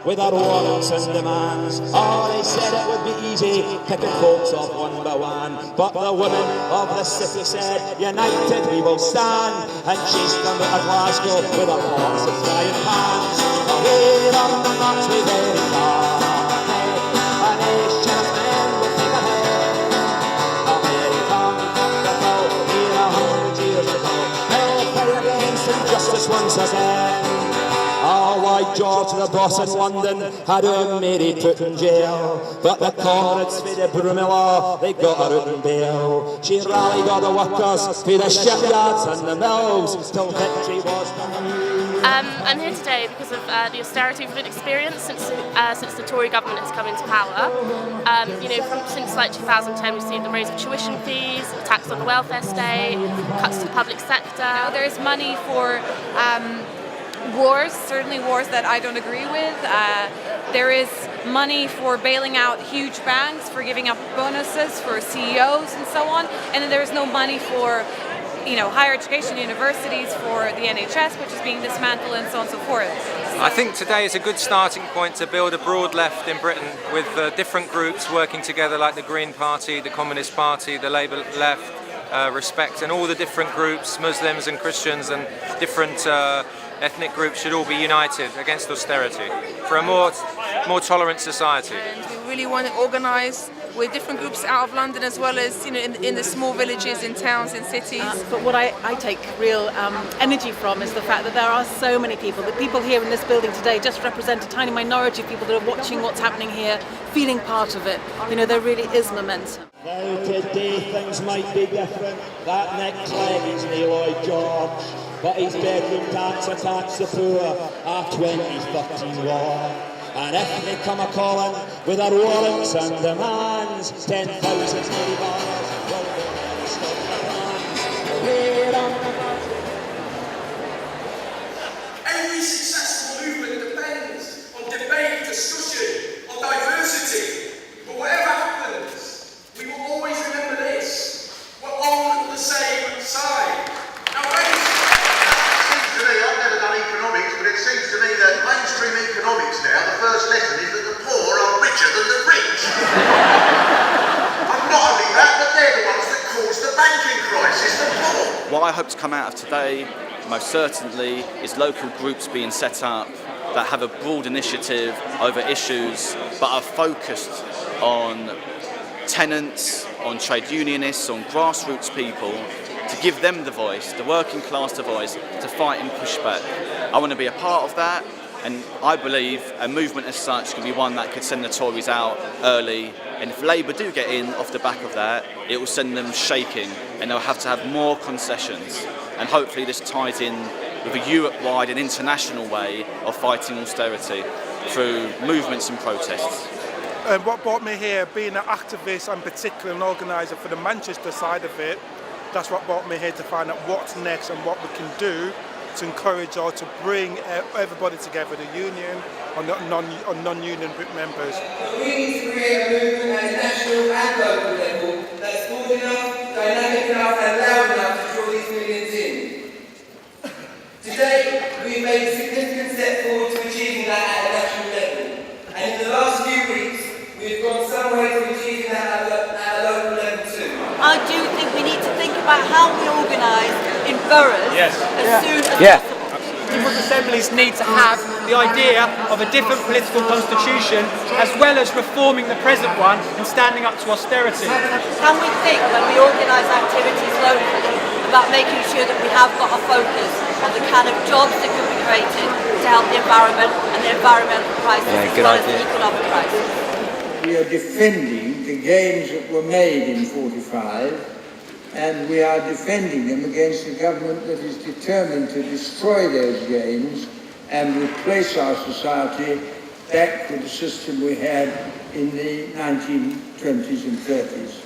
with their warrants and demands. Oh, they said it would be easy, picking folks off one by one. But the women of the city said, united we will stand, and chased them out of Glasgow with their pots of frying pans. Away on the march we very far, a nation of men will take ahead. American capital, here 100 years ago, they'll fight against injustice once again. Oh, why George the boss in London had her Mary put in jail, but the comrades for the Brumilla, they got her out in bail. She rallied all the workers for the shipyards and the mills till victory was done. I'm here today because of the austerity we've experienced since the Tory government has come into power. Since like 2010 we've seen the raise of tuition fees, tax on the welfare state, cuts to the public sector. There's money for wars, certainly wars that I don't agree with. There is money for bailing out huge banks, for giving up bonuses for CEOs and so on, and then there's no money for higher education, universities, for the NHS, which is being dismantled, and so on and so forth. I think today is a good starting point to build a broad left in Britain with different groups working together, like the Green Party, the Communist Party, the Labour Left, Respect, and all the different groups, Muslims and Christians and different ethnic groups should all be united against austerity for a more tolerant society. And we really want to organise with different groups out of London, as well as in the small villages, in towns, in cities. But what I take real energy from is the fact that there are so many people. The people here in this building today just represent a tiny minority of people that are watching what's happening here, feeling part of it. There really is momentum. Now today things might be different. That Nick Clegg is no Lloyd George, but his bedroom tax attacks the poor, our 2013 war. And if they come a-calling with their warrants and demands, 10,000 Mary bars will be stop their hands. Every successful movement depends on debate, discussion, on diversity. But whatever happens, we will always remember this: we're on the same side. Now, I've never done economics, but it seems to me that mainstream economics now, the first lesson is that the poor are richer than the rich. And not only that, but they're the ones that caused the banking crisis, the poor. What I hope to come out of today, most certainly, is local groups being set up that have a broad initiative over issues, but are focused on tenants, on trade unionists, on grassroots people, to give them the voice, the working class the voice, to fight and push back. I want to be a part of that, and I believe a movement as such can be one that could send the Tories out early, and if Labour do get in off the back of that, it will send them shaking, and they'll have to have more concessions, and hopefully this ties in with a Europe-wide and international way of fighting austerity through movements and protests. And what brought me here, being an activist and particularly an organiser for the Manchester side of it, that's what brought me here, to find out what's next and what we can do to encourage or to bring everybody together, the union or non-union members. We need to create a movement at a national and local level that's bold enough, dynamic enough and loud enough to draw these millions in. Today, we've made a significant step forward to achieving that at a national level. And in the last few weeks, we've gone some way to achieving that at a local level too. I do think we need to think about how we organise in boroughs as soon as possible. People's assemblies need to have the idea of a different political constitution, as well as reforming the present one and standing up to austerity. Can we think, when we organise activities locally, about making sure that we have got a focus on the kind of jobs that can be created to help the environment and the environmental crisis as well as the economic crisis? We are defending the gains that were made in 45, and we are defending them against a government that is determined to destroy those gains and replace our society back to the system we had in the 1920s and 30s.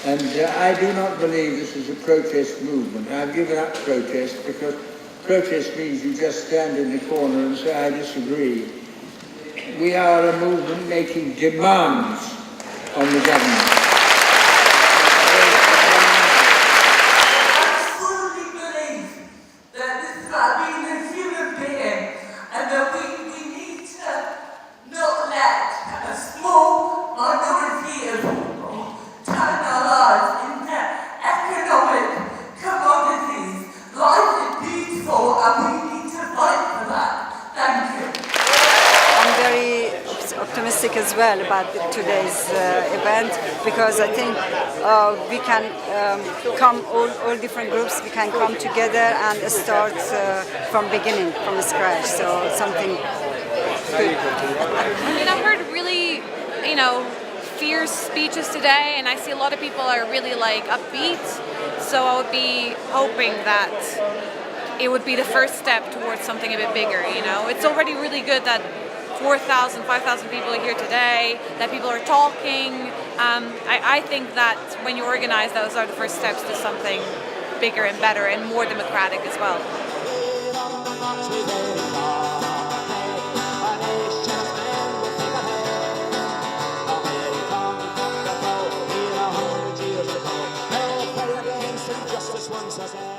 And I do not believe this is a protest movement. I've given up protest because protest means you just stand in the corner and say, I disagree. We are a movement making demands on the government. I truly believe that this is about being in human being, and that we need to optimistic as well about today's event, because I think we can come, all different groups, we can come together and start from beginning, from scratch. So something good. I mean, I've heard really, fierce speeches today, and I see a lot of people are really upbeat. So I would be hoping that it would be the first step towards something a bit bigger. It's already really good that 4,000, 5,000 people are here today, that people are talking. I think that when you organize, those are the first steps to something bigger and better and more democratic as well. Once again.